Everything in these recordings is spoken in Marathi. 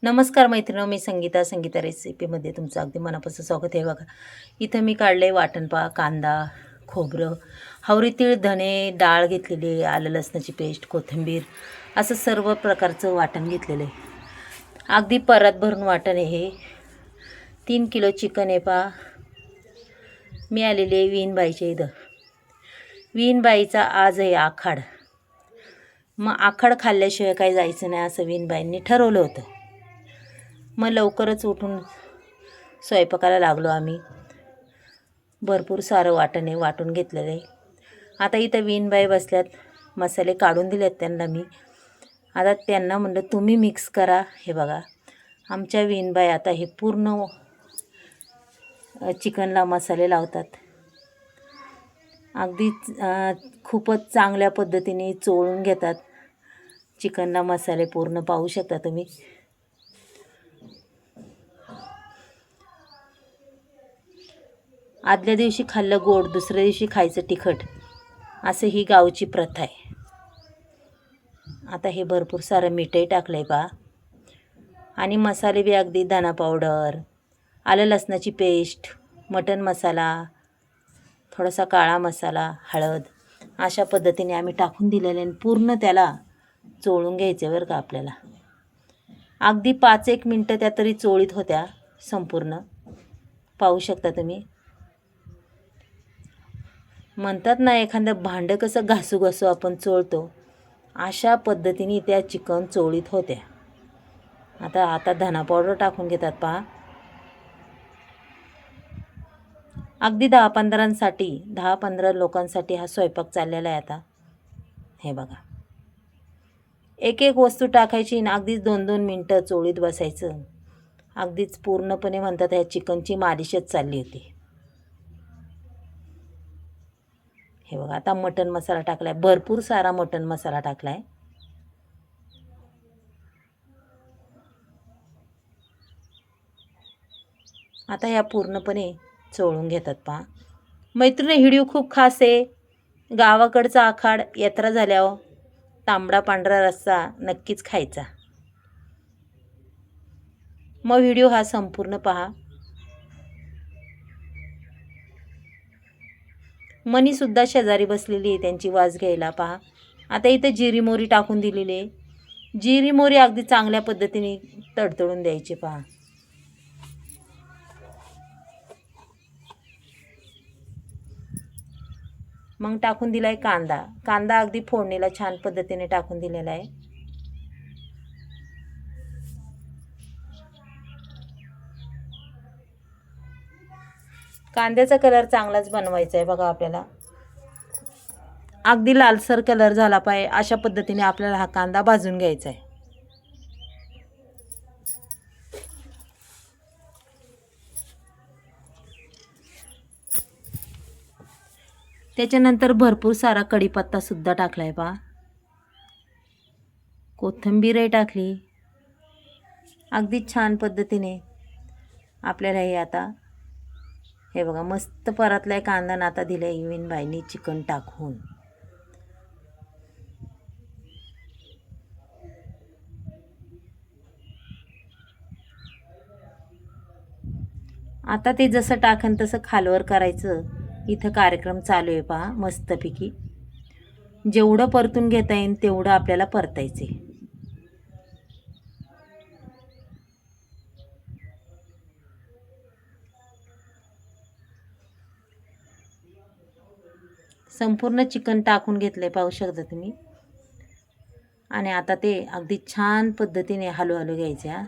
नमस्कार मैत्रिणी, मी संगीता रेसिपीमध्ये तुमचं अगदी मनापासून स्वागत आहे. बघा, इथं मी काढले वाटणपा, कांदा, खोबरं, हवरी तीळ, धणे, डाळ घेतलेली, आलं लसणाची पेस्ट, कोथिंबीर, असं सर्व प्रकारचं वाटण घेतलेलं आहे. अगदी परात भरून वाटण आहे हे. 3 किलो चिकन आहे. पा मी आलेले आहे विहीणबाईच्या इथं. विहीणबाईचा आज आहे आखाड. मग आखाड खाल्ल्याशिवाय काही जायचं नाही असं विहीणबाईंनी ठरवलं होतं. मग लवकरच उठून स्वयंपाकाला लागलो आम्ही. भरपूर सारं वाटून घेतलेलं आहे. आता इथं विहीणबाई बसल्यात, मसाले काढून दिलेत त्यांना मी. आता त्यांना म्हणलं तुम्ही मिक्स करा. हे बघा, आमच्या विहीणबाई आता हे पूर्ण चिकनला मसाले लावतात. अगदी खूपच चांगल्या पद्धतीने चोळून घेतात चिकनला मसाले पूर्ण. पाहू शकता तुम्ही. आदल्या दिवशी खाल्लं गोड, दुसऱ्या दिवशी खायचं तिखट, असं ही गावची प्रथा आहे. आता हे भरपूर सारं मीठही टाकलं आहे पहा. आणि मसाले बी अगदी धना पावडर, आलं लसणाची पेस्ट, मटण मसाला, थोडासा काळा मसाला, हळद, अशा पद्धतीने आम्ही टाकून दिलेले आणि पूर्ण त्याला चोळून घ्यायचं बरं का आपल्याला. अगदी 5-1 मिनटं त्या तरी चोळीत होत्या संपूर्ण. पाहू शकता तुम्ही. म्हणतात ना, एखादं भांडं कसं घासू आपण चोळतो, अशा पद्धतीने त्या चिकन चोळीत होत्या. आता धना पावडर टाकून घेतात पहा. अगदी 10-15 लोकांसाठी हा स्वयंपाक चाललेला आहे आता. हे बघा, एक वस्तू टाकायची आणि अगदीच 2-2 मिनटं चोळीत बसायचं. अगदीच पूर्णपणे म्हणतात ह्या चिकनची मालिशच चालली होती. हे बघा, आता मटण मसाला टाकला आहे. भरपूर सारा मटण मसाला टाकला आहे. आता या पूर्णपणे चोळून घेतात पहा. मैत्रिणी, व्हिडिओ खूप खास आहे. गावाकडचा आखाड यात्रा झाल्यावर तांबडा पांढरा रस्सा नक्कीच खायचा. मग व्हिडिओ हा संपूर्ण पहा. मनीसुद्धा शेजारी बसलेली आहे त्यांची वाज घ्यायला पहा. आता इथं जिरी मोहरी टाकून दिलेली आहे. जिरी मोहरी अगदी चांगल्या पद्धतीने तडतडून द्यायची पहा. मग टाकून दिला आहे कांदा अगदी फोडणीला छान पद्धतीने टाकून दिलेला आहे. कांद्याचा कलर चांगलाच बनवायचा आहे बघा आपल्याला. अगदी लालसर कलर झाला पाहिजे अशा पद्धतीने आपल्याला हा कांदा भाजून घ्यायचा आहे. त्याच्यानंतर भरपूर सारा कढीपत्ता सुद्धा टाकलाय पहा. कोथिंबीरही टाकली. अगदी छान पद्धतीने आपल्याला हे आता हे बघा मस्त परतलाय कांदा. ना आता दिलाय विहीणबाईंनी चिकन टाकून. आता ते जसं टाकन तसं खालवर करायचं. इथं कार्यक्रम चालू आहे पहा मस्तपैकी. जेवढं परतून घेता येईल तेवढं आपल्याला परतायचे. संपूर्ण चिकन टाकून घेतलंय पाहू शकता तुम्ही. आणि आता ते अगदी छान पद्धतीने हलू घ्यायचे हा.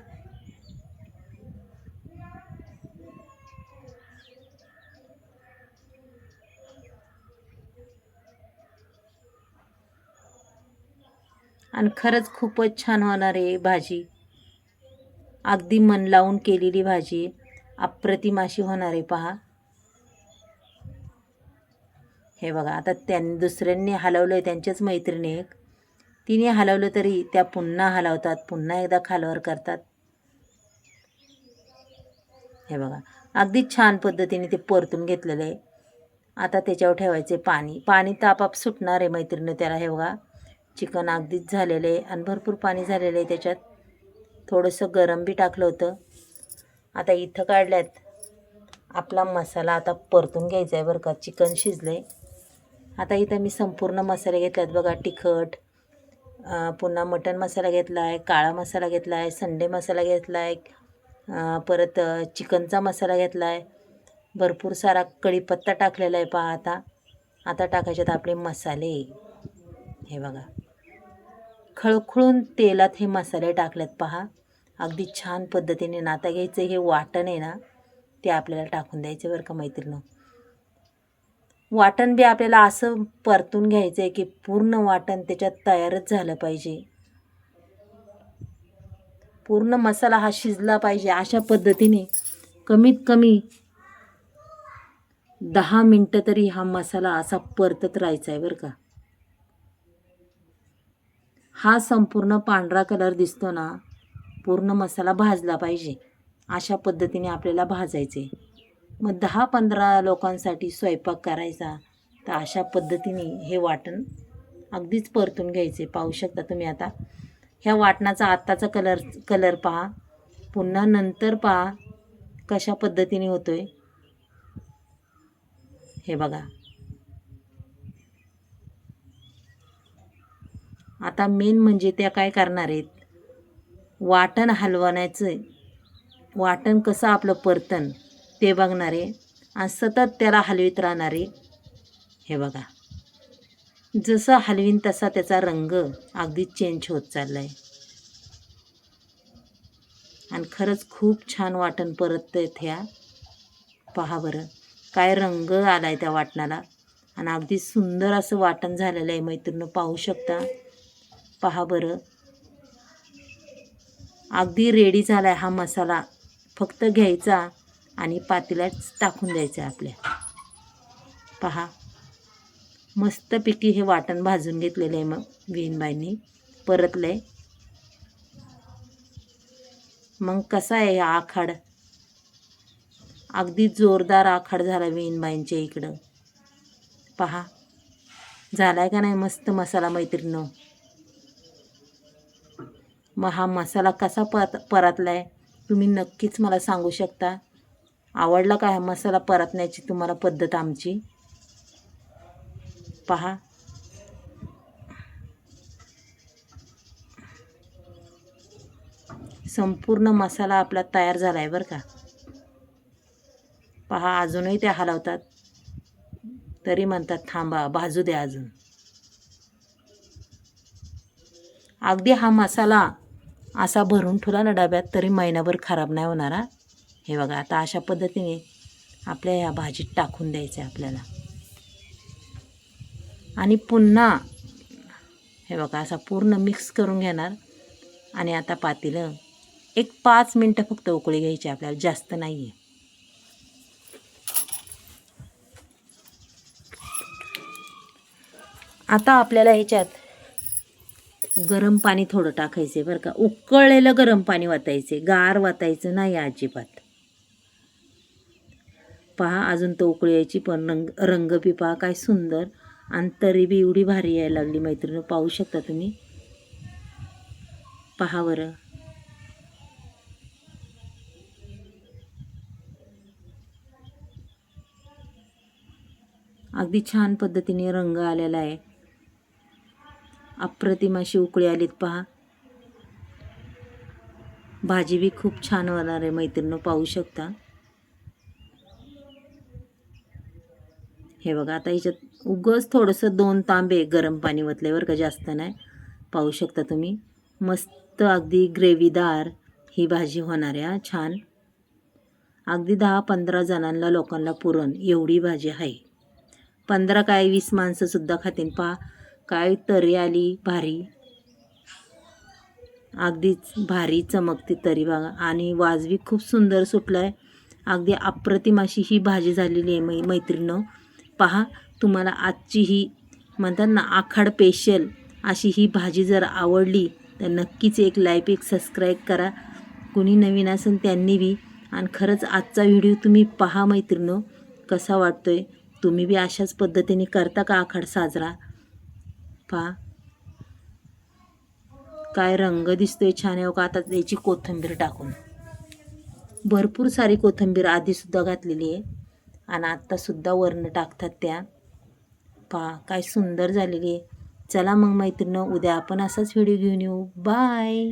आणि खरंच खूपच छान होणार आहे भाजी. अगदी मन लावून केलेली भाजी अप्रतिम अशी होणार आहे पहा. हे बघा, आता दुसऱ्यांनी हलवलं, त्यांच्याच मैत्रिणी एक, तिने हलवलं तरी त्या पुन्हा हलवतात, पुन्हा एकदा खालवर करतात. हे बघा, अगदी छान पद्धतीने ते परतून घेतलेलं आहे. आता त्याच्यावर ठेवायचे पाणी तर आपाप सुटणार आहे मैत्रिणी त्याला. हे बघा, चिकन अगदीच झालेलं आहे आणि भरपूर पाणी झालेलं आहे त्याच्यात. थोडंसं गरम बी टाकलं होतं. आता इथं काढल्यात. आपला मसाला आता परतून घ्यायचा आहे बरं का. चिकन शिजलं आहे. आता इथं मी संपूर्ण मसाले घेतल्यात बघा. तिखट, पुन्हा मटण मसाला घेतला आहे, काळा मसाला घेतला आहे, संडे मसाला घेतला आहे, परत चिकनचा मसाला घेतला आहे, भरपूर सारा कढीपत्ता टाकलेला आहे. पहा आता टाकायच्यात आपले मसाले. हे बघा, खळखळून तेलात हे मसाले टाकलेत पहा. अगदी छान पद्धतीने. आता घ्यायचं हे वाटण आहे ना, ते आपल्याला टाकून द्यायचं बरं का मैत्रिणी. वाटण बी आपल्याला असं परतून घ्यायचं आहे की पूर्ण वाटण त्याच्यात तयारच झालं पाहिजे. पूर्ण मसाला हा शिजला पाहिजे. अशा पद्धतीने कमीत कमी 10 मिनटं तरी हा मसाला असा परतत राहायचा आहे बरं का. हा संपूर्ण पांढरा कलर दिसतो ना, पूर्ण मसाला भाजला पाहिजे. अशा पद्धतीने आपल्याला भाजायचे. मग 10-15 लोकांसाठी स्वयंपाक करायचा, तर अशा पद्धतीने हे वाटण अगदीच परतून घ्यायचे. पाहू शकता तुम्ही आता ह्या वाटणाचा आत्ताचा कलर पहा, पुन्हा नंतर पहा कशा पद्धतीने होतोय. हे बघा. आता मेन म्हणजे त्या काय करणार आहेत, वाटण हलवण्याचं. वाटण कसं आपलं परतन ते बघणारे आणि सतत त्याला हलवीत राहणारे. हे बघा, जसं हलवीन तसा त्याचा रंग अगदी चेंज होत चालला आहे. आणि खरंच खूप छान वाटण परततं ह्या. पहा बरं काय रंग आला आहे त्या वाटणाला. आणि अगदी सुंदर असं वाटण झालेलं आहे मैत्रिणी. पाहू शकता. पहा बरं, अगदी रेडी झाला आहे हा मसाला. फक्त घ्यायचा आणि पातेल्यात टाकून द्यायचं आहे आपल्या. पहा, मस्तपैकी हे वाटण भाजून घेतलेलं आहे. मग विहीनबाईंनी परतलं आहे. मग कसा आहे हा आखाड, अगदी जोरदार आखाड झाला विहीनबाईंच्या इकडं. पहा, झालाय का नाही मस्त मसाला मैत्रिणी. मग हा मसाला कसा परतलाय तुम्ही नक्कीच मला सांगू शकता. आवडला का हा मसाला परतण्याची तुम्हाला पद्धत आमची. पहा, संपूर्ण मसाला आपला तयार झाला आहे बरं का. पहा, अजूनही ते हलवतात तरी म्हणतात थांबा भाजू द्या अजून. अगदी हा मसाला असा भरून ठेवला ना डब्यात तरी महिनाभर खराब नाही होणार. हे बघा, आता अशा पद्धतीने आपल्या ह्या भाजीत टाकून द्यायचं आहे आपल्याला. आणि पुन्हा हे बघा असा पूर्ण मिक्स करून घेणार. आणि आता पातेलं एक 5 मिनटं फक्त उकळी घ्यायची आपल्याला, जास्त नाही आहे. आता आपल्याला ह्याच्यात गरम पाणी थोडं टाकायचं आहे बरं का. उकळलेलं गरम पाणी वाटायचे, गार वाटायचं नाही अजिबात. पहा, अजून तो उकळी यायची पण रंग बी पहा काय सुंदर. आणि तरी बी एवढी भारी यायला लागली मैत्रिणी. पाहू शकता तुम्ही. पहा बरं, अगदी छान पद्धतीने रंग आलेला आहे. अप्रतिम अशी उकळी आलीत पहा. भाजी बी खूप छान होणार आहे मैत्रिणी. पाहू शकता. हे बघा, आता ह्याच्यात उगच थोडंसं 2 तांबे गरम पाणी ओतले बरं का, जास्त नाही. पाहू शकता तुम्ही. मस्त अगदी ग्रेव्हीदार ही भाजी होणार आहे. छान अगदी 10-15 जणांना लोकांना पुरण एवढी भाजी आहे. 15 काय 20 माणसंसुद्धा खातील. पहा काय तरी आली भारी, अगदीच भारी चमकते तरी बघा. आणि वाजवी खूप सुंदर सुटला आहे. अगदी अप्रतिम अशी ही भाजी झालेली आहे मैत्रिणी. पहा, तुम्हाला आजची ही म्हणतात ना आखाड स्पेशल अशी ही भाजी जर आवडली तर नक्कीच एक लाईक, एक सबस्क्राईब करा. कुणी नवीन असेल त्यांनी बी. आणि खरंच आजचा व्हिडिओ तुम्ही पहा मैत्रिणी, कसा वाटतोय. तुम्ही बी अशाच पद्धतीने करता का आखाड साजरा. पहा काय रंग दिसतोय छान आहे का. आता त्याची कोथिंबीर टाकून, भरपूर सारी कोथिंबीर आधीसुद्धा घातलेली आहे आणि आत्तासुद्धा वरनं टाकतात त्या. पहा काय सुंदर झालेली आहे. चला मग मैत्रिणी, उद्या आपण असाच व्हिडिओ घेऊन येऊ. बाय.